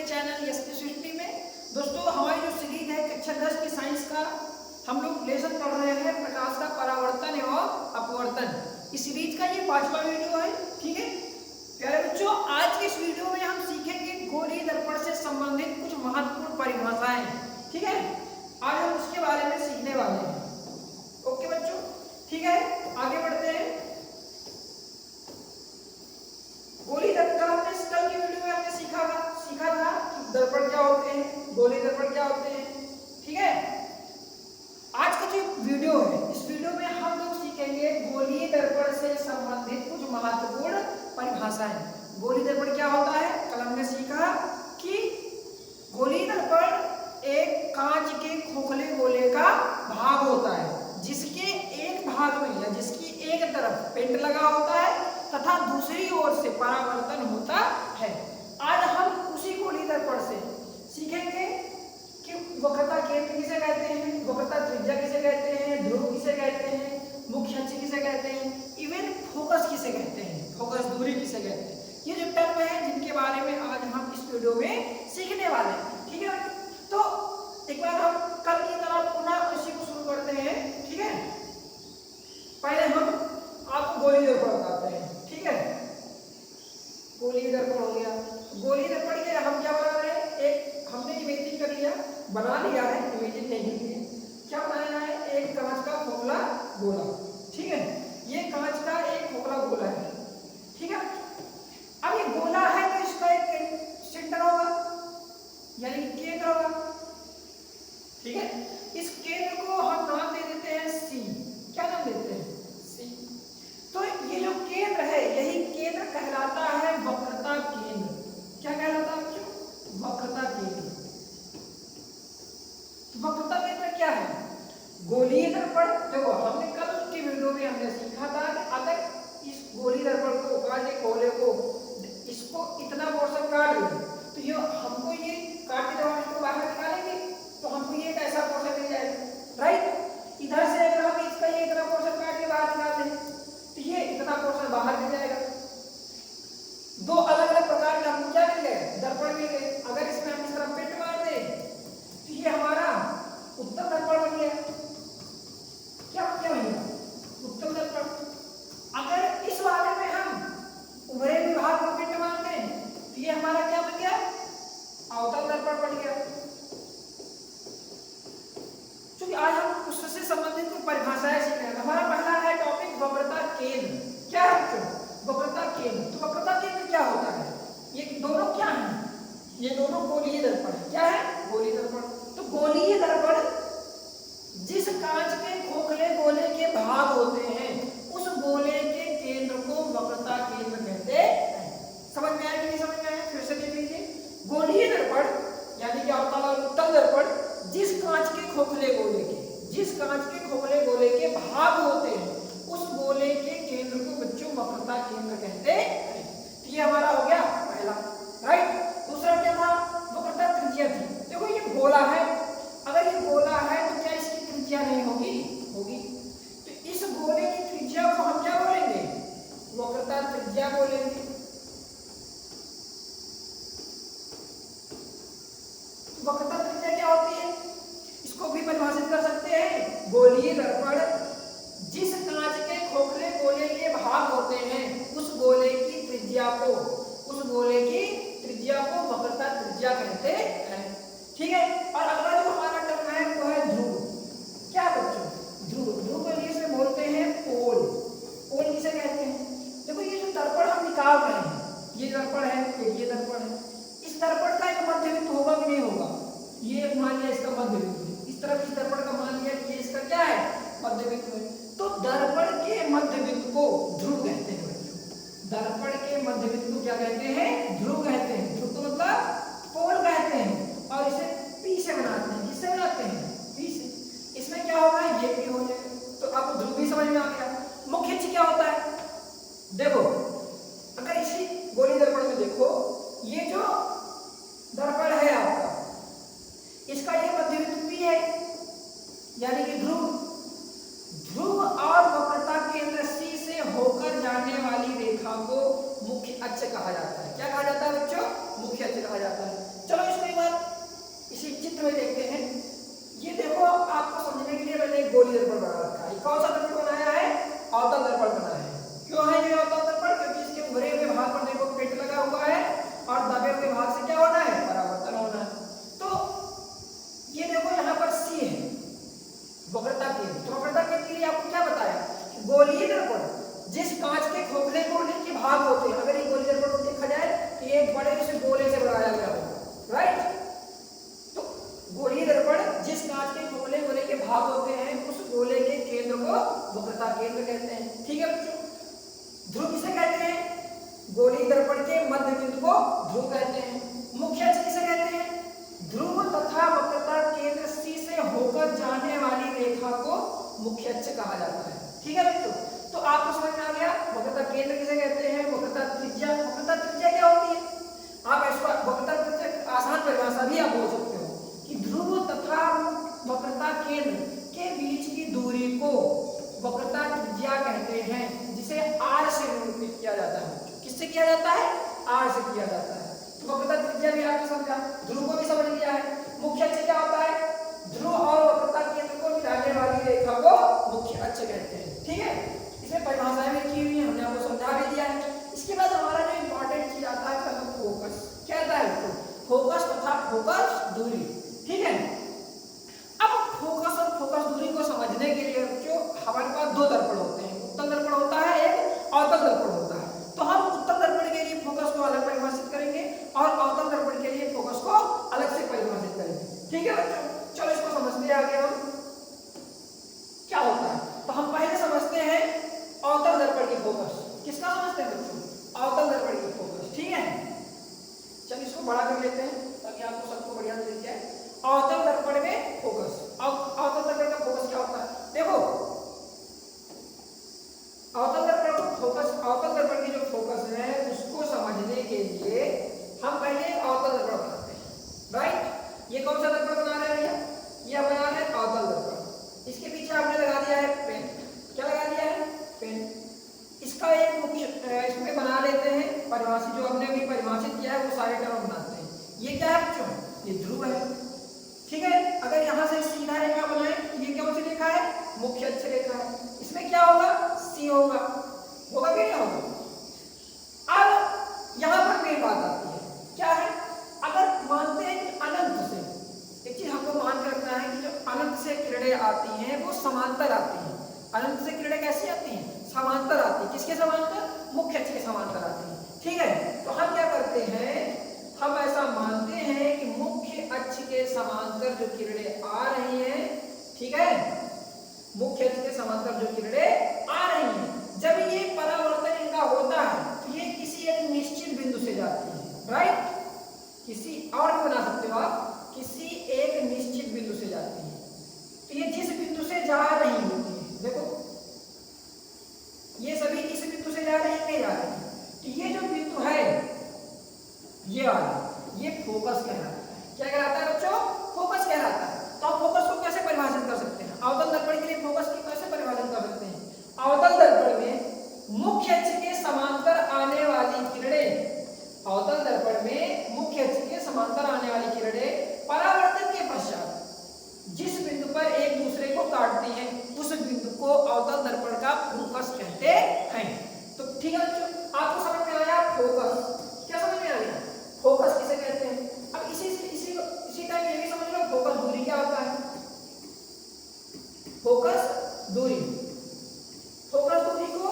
मेरे channel SP सृष्टि में। दोस्तों, हमारी जो सीरीज है कक्षा 10 की साइंस का हम लोग लेसन पढ़ रहे हैं प्रकाश का परावर्तन एवं अपवर्तन। इस सीरीज का ये 5वां वीडियो है। ठीक है प्यारे बच्चों, आज के इस वीडियो में हम सीखेंगे गोलीय दर्पण से संबंधित कुछ महत्वपूर्ण परिभाषाएं। ठीक है, आज हम उसके बारे में सीखने वाले हैं। ओके बच्चों, ठीक है, आगे बढ़ते हैं। गोलीय दर्पण हमने कल की वीडियो में हमने सीखा था कि दर्पण क्या होते हैं, गोलीय दर्पण क्या होते हैं। ठीक है, आज का जो वीडियो है इस वीडियो में हम लोग सीखेंगे गोलीय दर्पण से संबंधित कुछ महत्वपूर्ण परिभाषाएं। गोलीय दर्पण क्या होता है, कल हमने सीखा कि गोलीय दर्पण एक कांच के खोखले गोले का भाग होता है जिसके एक भाग में या जिसकी एक तरफ पेंट लगा होता है तथा दूसरी ओर से परावर्तन होता है। आज हम उसी गोलीय दर्पण से सीखेंगे कि वक्रता केंद्र किसे कहते हैं, वक्रता त्रिज्या किसे कहते हैं, ध्रुव किसे कहते हैं, मुख्य अक्ष किसे कहते हैं, इवन फोकस किसे कहते हैं, फोकस दूरी किसे कहते हैं। ये जो टर्म है जिनके बारे में आज हम इस वीडियो में सीखने वाले हैं। ठीक है, तो एक बार हम कल की तरह पुनः इसी को शुरू करते हैं। ठीक है, पहले हम आपको गोलीय दर्पण बताते हैं। ठीक है, गोलीय दर्पण हो गया। गोलीय दर्पण के हम क्या बना रहे हैं, एक हमने इमेजिन कर लिया, बना लिया है, इमेजिन नहीं किया। क्या बनाया है, एक कांच का खोखला गोला। ठीक है, ये कांच का एक खोखला गोला है। ठीक है, अब ये गोला है तो इसका एक सेंटर होगा यानी केंद्र होगा। ठीक है, इस केंद्र को हम नाम दे देते हैं सी। क्या नाम देते हैं, सी। तो ये जो केंद्र है यही केंद्र कहलाता है वक्रता केंद्र। क्या कहलाता है बच्चों, वक्रता केंद्र। वक्रता केंद्र क्या है, गोलीय दर्पण। देखो हमने कल की वीडियो में हमने सीखा था कि अगर इस गोलीय दर्पण को कांच के गोले को इसको इतना पोर्शन काट दें तो ये हमको ये काट के जब हम इसको बाहर निकालेंगे तो हमको ये एक ऐसा पोर्शन मिल जाएगा। राइट, इधर से अगर हम इसका ये इतना पोर्शन काट के बाहर निकाल दें तो ये इतना पोर्शन बाहर मिल जाएगा। दो अलग अलग प्रकार के हमको क्या मिल गए, दर्पण मिल गए। अगर इसमें हम इस तरह पेंट मार दें तो ये हमारा उत्तम दर्पण बन गया। क्या बन गया भैया, उत्तम दर्पण। अगर इस वाले में हम उभरे विभाग को पेंट मार दें तो ये हमारा क्या बन गया, अवतल दर्पण बन गया। क्योंकि आज हम उससे संबंधित कुछ परिभाषाएं सीख रहे हैं। हमारा पहला है टॉपिक वक्रता केंद्र। क्या है बच्चों, वक्रता केंद्र। तो वक्रता केंद्र क्या होता है, ये दोनों क्या हैं, ये दोनों गोलीय दर्पण है। क्या है, गोलीय दर्पण। तो गोलीय दर्पण जिस कांच के खोखले गोले के भाग होते हैं उस गोले के केंद्र को वक्रता केंद्र कहते हैं। समझ में आया कि नहीं समझ में आया, फिर से देख लीजिए। गोलीय दर्पण यानी कि अवतल और उत्तल दर्पण जिस कांच के खोखले गोले के भाग होते हैं उस गोले के केंद्र को बच्चों वक्रता केंद्र कहते हैं। तो ये हमारा हो गया पहला। राइट, दूसरा क्या था, वक्रता त्रिज्या थी। देखो ये गोला है, अगर ये गोला है तो क्या इसकी त्रिज्या नहीं होगी, होगी। तो इस गोले की त्रिज्या को हम क्या बोलेंगे, वक्रता त्रिज्या बोलेंगे। वक्रता त्रिज्या क्या होती है, इसको भी परिभाषित कर सकते हैं, गोलीय दर्पण जिस कांच के खोखले गोले के भाग होते हैं उस गोले की त्रिज्या को वक्रता त्रिज्या कहते हैं। ठीक है, और अगला जो हमारा टर्म है वो है ध्रुव। क्या बच्चों, ध्रुव। ध्रुव को इंग्लिश में बोलते हैं पोल। पोल किसे कहते हैं, देखो ये जो दर्पण हम निकाल रहे हैं, ये दर्पण है, ये दर्पण है। इस दर्पण का एक मध्य बिंदु होगा कि नहीं होगा, ये मान लिया इसका मध्य बिंदु है। इस तरफ इस दर्पण का मान लिया कि ये इसका क्या है, मध्य बिंदु है। तो दर्पण के मध्य बिंदु को ध्रुव कहते हैं बच्चों। दर्पण के मध्य बिंदु क्या कहते हैं, ध्रुव कहते हैं। ध्रुव तो मतलब पोल कहते हैं। और इसे पी से बनाते हैं, किससे बनाते हैं, पी से। इसमें क्या होगा, ये पी हो जाएगा। तो आपको ध्रुव भी समझ में आ गया। मुख्य अक्ष क्या होता है, देखो अगर इसी गोलीय दर्पण में देखो, ये जो दर्पण है आपका, इसका ये मध्य बिंदु पी है यानी कि ध्रुव। ध्रुव और वक्रता केंद्र सी से होकर जाने वाली रेखा को मुख्य अक्ष कहा जाता है। क्या कहा जाता है बच्चों, मुख्य अक्ष कहा जाता है। चलो चित्र में देखते हैं, ये देखो आपको समझने के लिए मैंने एक गोली दर्पण बना रखा है। कौन सा दर्पण बनाया है? अवतल दर्पण बनाया है। क्यों है ये अवतल दर्पण? क्योंकि इसके भरे हुए भाग पर देखो पेट लगा हुआ है और दबे हुए भाग से क्या होना है? परावर्तन होना है। तो ये देखो यहाँ पर सी है, वक्रता केंद्र। तो वक्रता केंद्र के लिए आपको क्या बताया? गोलीय दर्पण जिस कांच के खोखले गोले के भाग होते हैं, अगर ये गोलीय दर्पण को देखा जाए तो ये एक बड़े से गोले से बनाया गया होगा, राइट। तो गोलीय दर्पण जिस कांच के खोखले गोले के भाग होते हैं, उस गोले के केंद्र को वक्रता केंद्र कहते हैं। ठीक है बच्चों। ध्रुव किसे कहते हैं? गोलीय दर्पण के मध्य बिंदु को ध्रुव कहते हैं। मुख्य अक्ष किसे कहते हैं? ध्रुव तथा वक्रता केंद्र सी से होकर जाने वाली रेखा को मुख्य अक्ष कहा जाता है। ठीक है बच्चों। तो आपको समझ में आ गया वक्रता केंद्र किसे कहते हैं, वक्रता त्रिज्या। वक्रता त्रिज्या क्या होती है? आप इसको वक्रता त्रिज्या आसान परिभाषा भी आप बोल सकते हो कि ध्रुव तथा वक्रता केंद्र के बीच की दूरी को वक्रता त्रिज्या कहते हैं, जिसे r से निरूपित किया जाता है। किससे किया जाता है? r से किया जाता है। तो वक्रता त्रिज्या भी आपने समझा, ध्रुव को भी समझ लिया है। मुख्य अक्ष क्या होता है? ध्रुव और वक्रता केंद्र को मिलाने वाली रेखा को मुख्य अक्ष कहते हैं। ठीक है, इसमें परिभाषाएं भी की हुई है, हमने आपको समझा भी दिया है। इसके बाद हमारा जो इंपॉर्टेंट चीज आता है फोकस। क्या आता है? फोकस तथा फोकस दूरी। ठीक है। अब फोकस और फोकस दूरी को समझने के लिए जो हमारे पास दो दर्पण होते हैं, उत्तल दर्पण होता है, एक अवतल दर्पण होता है। तो हम उत्तल दर्पण के लिए फोकस को अलग परिभाषित करेंगे और अवतल दर्पण के लिए फोकस को अलग से परिभाषित करेंगे। ठीक है बच्चों, चलो इसको समझते हैं आगे हम क्या होता है। तो हम पहले समझते हैं अवतल दर्पण की फोकस। किसका समझते हैं बच्चों? अवतल दर्पण की फोकस। ठीक है, चलिए इसको बड़ा कर लेते हैं ताकि आपको सबको बढ़िया से दिख जाए। अवतल दर्पण में फोकस। अब अवतल दर्पण का फोकस क्या होता है? देखो अवतल दर्पण का फोकस, अवतल दर्पण की जो फोकस है उसको समझने के लिए हम पहले अवतल दर्पण बनाते हैं, राइट। ये कौन सा दर्पण बना रहे हैं भैया? ये बना रहे हैं अवतल दर्पण। इसके पीछे आपने लगा दिया है पेन। क्या लगा दिया है? पेन। इसका एक मुख्य इसमें बना लेते हैं परिभाषित, जो हमने अभी परिभाषित किया है वो सारे टर्म बनाते हैं। ये क्या है बच्चों? ये ध्रुव है। ठीक है, अगर यहाँ से सीधा रेखा बनाए तो ये कौन सी रेखा है? मुख्य अक्ष रेखा है। इसमें क्या होगा? सी होगा कि नहीं होगा? अब यहाँ पर मेन बात आती है, क्या है? अगर मानते हैं कि अनंत से, एक चीज हमको मान के रखना है कि जो अनंत से किरणें आती हैं वो समांतर आती हैं। अनंत से किरणें कैसी आती हैं? समांतर आती है। किसके समांतर? मुख्य अक्ष के समांतर आती है। ठीक है, तो हम क्या करते हैं, हम ऐसा मानते हैं कि मुख्य अक्ष के समांतर जो किरणें आ रही हैं, ठीक है, मुख्य अक्ष के समांतर जो किरणें आ रही हैं, जब ये परावर्तन इनका होता है तो ये किसी एक निश्चित बिंदु से जाती है, राइट। किसी और भी बना सकते हो आप, किसी एक निश्चित बिंदु से जाती है। तो ये जिस बिंदु से जा रही होती है, देखो ये सभी इस बिंदु से जा रही है, नहीं जा रही है, तो ये जो बिंदु है ये वाला, ये फोकस कहलाता है। क्या कहलाता है बच्चों? फोकस कहलाता है। तो आप फोकस को कैसे परिभाषित कर सकते हैं? अवतल दर्पण के लिए फोकस की कैसे परिभाषित कर सकते हैं? अवतल दर्पण में मुख्य अक्ष के समांतर आने वाली किरणें, अवतल दर्पण में मुख्य अक्ष के समांतर आने वाली किरणें परावर्तन के पश्चात जिस बिंदु पर एक दूसरे को काटती हैं, उस बिंदु को अवतल दर्पण का फोकस कहते हैं। तो ठीक है बच्चों, आपको समझ में आया फोकस? क्या समझ में आ गया? फोकस किसे कहते हैं? अब इसी टाइम ये भी समझ लो फोकस दूरी क्या होता है। फोकस दूरी, फोकस दूरी को,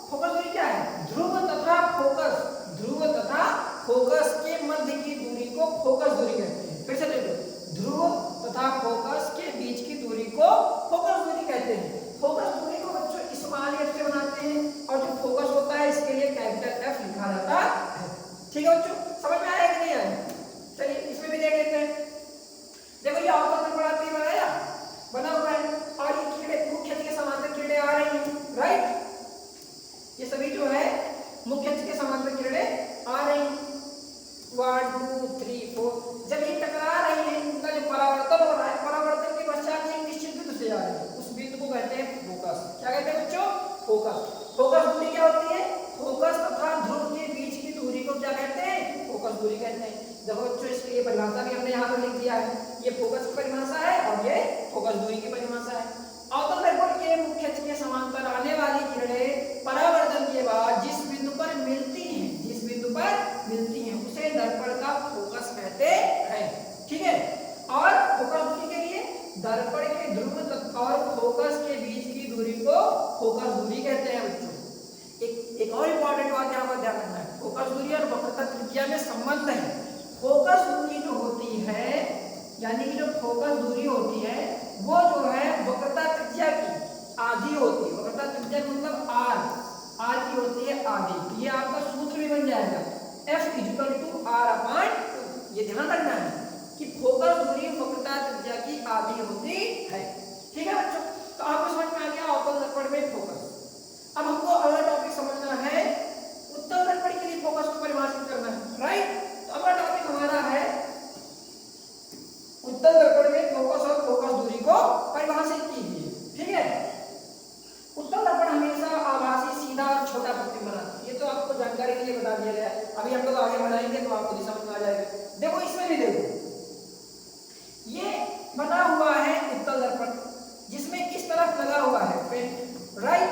फोकस दूरी क्या है? ध्रुव तथा फोकस, ध्रुव तथा फोकस के मध्य की दूरी को फोकस दूरी कहते हैं। फिर से देख लो, ध्रुव तथा फोकस के बीच की दूरी को फोकस दूरी कहते हैं। फोकस दूरी को बच्चों स्मॉल एफ से बनाते हैं और जो फोकस होता है इसके लिए कैपिटल एफ लिखा जाता है। ठीक है बच्चों, समझ में आया कि नहीं आया? चलिए इसमें भी देख लेते हैं। देखो ये अवतल दर्पण आपने बनाया, बना हुआ है और ये किरणें मुख्य अक्ष के समांतर किरणें आ रही हैं, राइट। ये सभी जो है मुख्य अक्ष के समांतर किरणें आ रही हैं। 1 2 3 4, जब ये टकरा रही है, इनका जो परावर्तन हो रहा है, परावर्तन के पश्चात ये निश्चित बिंदु से आ रही है, उस बिंदु को कहते हैं फोकस। क्या कहते हैं बच्चों? फोकस। फोकस दूरी क्या होती है? फोकस तथा ध्रुव के बीच की दूरी को क्या कहते हैं? फोकस दूरी कहते हैं। देखो बच्चों इसके लिए परिभाषा भी हमने यहाँ पर लिख दिया है। ये फोकस की परिभाषा है और ये फोकस दूरी की परिभाषा है। अवतल दर्पण के मुख्य अक्ष के समांतर आने वाली किरणें परावर्तन के बाद जिस बिंदु पर मिलती हैं उसे दर्पण का फोकस कहते हैं। ठीक है, और फोकस दूरी के लिए दर्पण के ध्रुव तत्व और फोकस के बीच की दूरी को फोकस दूरी कहते हैं बच्चों। एक और इम्पोर्टेंट बात यहाँ पर ध्यान रखना है, फोकस दूरी और वक्रता त्रिज्या में संबंध है। फोकस दूरी जो होती है, यानी कि जो फोकस दूरी होती है वो जो है वक्रता त्रिज्या की आधी होती है। वक्रता त्रिज्या मतलब आर की होती है आधी। ये आपका सूत्र भी बन जाएगा F=R/2। ये ध्यान रखना है कि फोकस दूरी वक्रता त्रिज्या की आधी होती है। ठीक है बच्चों, तो आपको समझ में आ गया अवतल दर्पण में फोकस। अब हमको अगला टॉपिक समझना है, उत्तल दर्पण के लिए फोकस को परिभाषित करना है। राइट, तो अगला टॉपिक हमारा है उत्तल दर्पण में फोकस और फोकस दूरी को परिभाषित कीजिए। ठीक है, उत्तल दर्पण हमेशा आभासी, सीधा और छोटा प्रतिबिंब बनाता है। ये तो आपको जानकारी के लिए बता दिया गया है, अभी हम लोग आगे बढ़ाएंगे तो आपको समझ में आ जाएगा। देखो इसमें भी देखो, ये बना हुआ है उत्तल दर्पण जिसमें इस तरफ लगा हुआ है पेंट। राइट,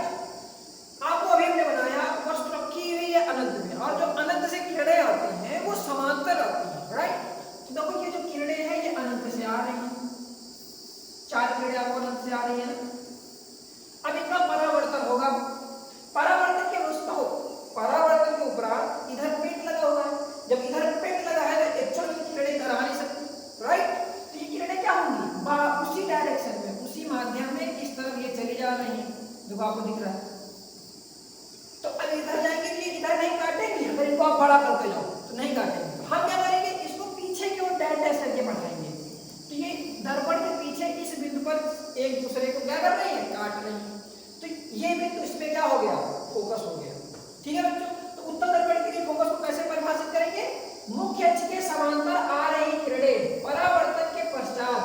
आपको अभी हमने बनाया वस्तु रखी हुई है अनंत में, और जो अनंत से किरणें आती हैं वो समांतर आती हैं। राइट, तो देखो ये जो किरणें हैं ये अनंत से आ रही हैं, 4 किरणें आपको अनंत से आ रही है। अब इनका परावर्तन होगा। परावर्तन के उपरांत इधर पेंट लगा हुआ है। जब इधर पेंट लगा है तो एक्चुअल में किरणें इधर आ नहीं सकती। राइट, तो ये किरणें क्या होंगी, उसी डायरेक्शन में, उसी माध्यम में इस तरफ ये चली जा रही है जो आपको दिख रहा है। तो अब इधर जाएंगे कि इधर नहीं काटेंगे, अगर इनको आप बड़ा करते जाओ तो नहीं काटेंगे। हम क्या करेंगे, इसको पीछे की ओर डैश डैश करके बढ़ाएंगे। तो ये दर्पण के पीछे इस बिंदु पर एक दूसरे को क्या कर रही है, काट रही है। तो ये बिंदु इसमें क्या हो गया, फोकस हो गया। ठीक है बच्चों, तो उत्तल दर्पण के लिए फोकस को कैसे परिभाषित करेंगे, मुख्य अक्ष के समांतर आ रही किरणें परावर्तन के पश्चात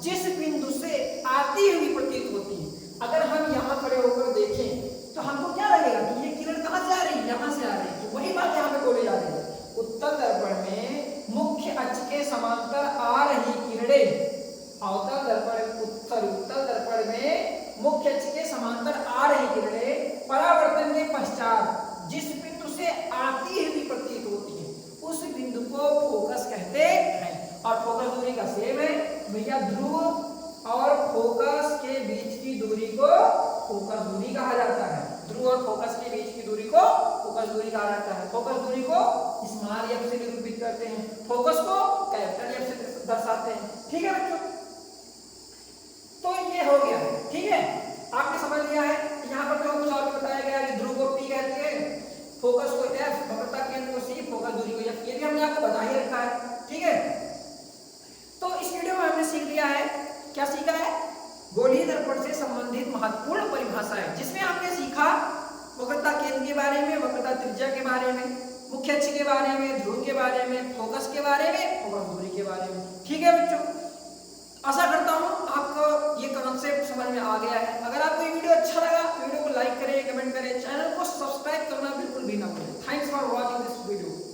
जिस बिंदु से आती हुई प्रतीत होती है। अगर हम यहाँ खड़े होकर देखें तो हमको क्या लगेगा कि ये किरण कहाँ से आ रही है, यहाँ से आ रही है। तो वही बात यहाँ पे बोली जा रही है, उत्तल दर्पण में मुख्य अक्ष के समांतर आ रही किरणें, अवतल दर्पण उत्तल दर्पण में मुख्य अक्ष के समांतर आ रही किरणें परावर्तन के पश्चात जिस बिंदु से आती हुई प्रतीत होती है उस बिंदु को फोकस कहते हैं। और फोकस दूरी का सेम है भैया, ध्रुव और फोकस के बीच की दूरी को फोकस दूरी कहा जाता है। ध्रुव और फोकस के बीच की दूरी को फोकस दूरी कहा जाता है। फोकस दूरी को स्मॉल एफ से निरूपित करते हैं, फोकस को कैपिटल एफ से दर्शाते हैं। ठीक है बच्चों, तो ये हो गया है। ठीक है, आपने समझ लिया है। यहाँ पर तो कुछ और भी बताया गया है कि ध्रुव को पी कहते हैं, फोकस को एफ, वक्रता केंद्र को सी, फोकस दूरी को एफ। ये भी हमने आपको बता ही रखा है। ठीक है, तो इस वीडियो में हमने सीख लिया है, क्या सीखा है, गोलीय दर्पण से संबंधित महत्वपूर्ण परिभाषाएं, जिसमें हमने सीखा वक्रता केंद्र के बारे में, वक्रता त्रिज्या के बारे में, मुख्य अक्ष के बारे में, ध्रुव के बारे में, फोकस के बारे में, फोकस दूरी के बारे में। ठीक है बच्चों, आशा करता हूँ आपको ये कॉन्सेप्ट समझ में आ गया है। अगर आपको ये वीडियो अच्छा लगा, वीडियो को लाइक करें, कमेंट करें, चैनल को सब्सक्राइब करना बिल्कुल भी ना भूलें। Thanks for watching this video.